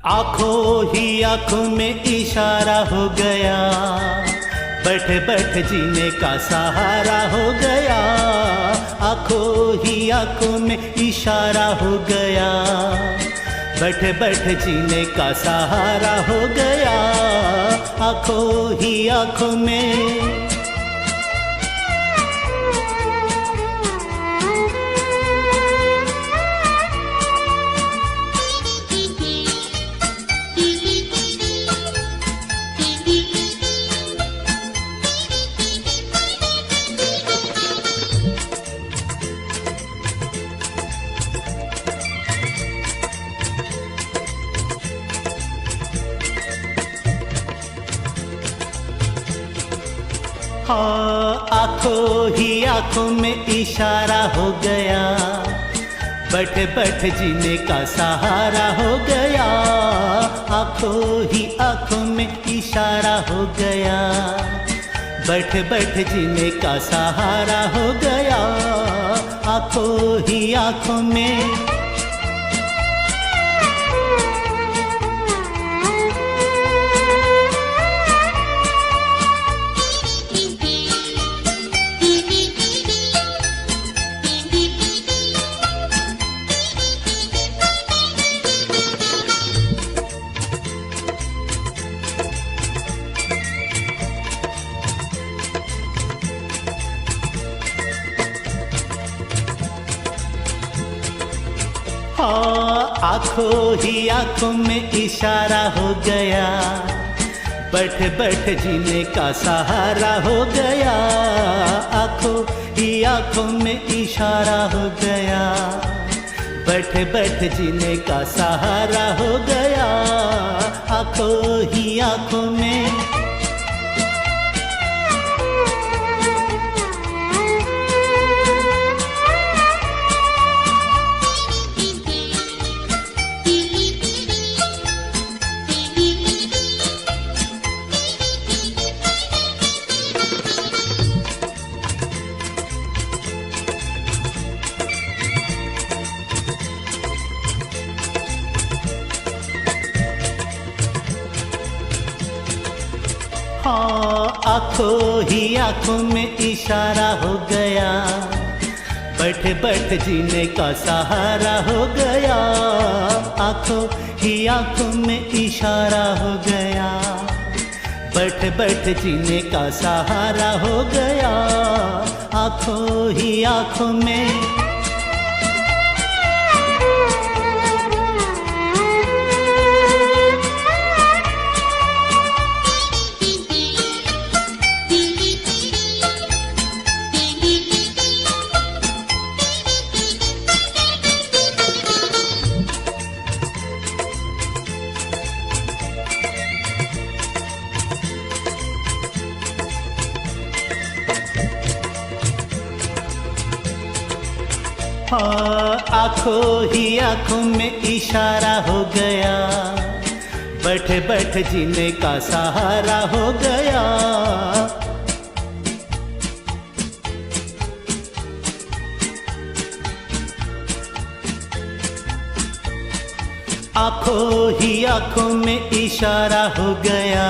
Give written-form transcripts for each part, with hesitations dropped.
आंखों ही आंखों में इशारा हो गया, बैठ बैठ जीने का सहारा हो गया। आंखों ही आंखों में इशारा हो गया, बैठ बैठ जीने का सहारा हो गया। आंखों ही आंखों में हाँ, आंखों ही आंखों में इशारा हो गया, बैठ बैठ जीने का सहारा हो गया। आंखों ही आंखों में इशारा हो गया, बैठ बैठ जीने का सहारा हो गया। आंखों ही आंखों में हाँ, आंखों ही आंखों में इशारा हो गया, बैठ बैठ जीने का सहारा हो गया। आंखों ही आंखों में इशारा हो गया, बैठ बैठ जीने का सहारा हो गया। आंखों ही आंखों में हाँ, आंखों ही आंखों में इशारा हो गया, बैठ बैठ जीने का सहारा हो गया। आंखों ही आंखों में इशारा हो गया, बैठ बैठ जीने का सहारा हो गया। आंखों ही आंखों में हाँ, आंखों ही आंखों में इशारा हो गया, बैठ बैठ जीने का सहारा हो गया। आंखों ही आंखों में इशारा हो गया,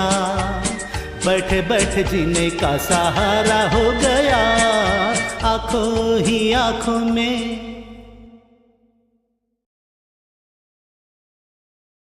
बैठ बैठ जीने का सहारा हो गया। आंखों ही आंखों में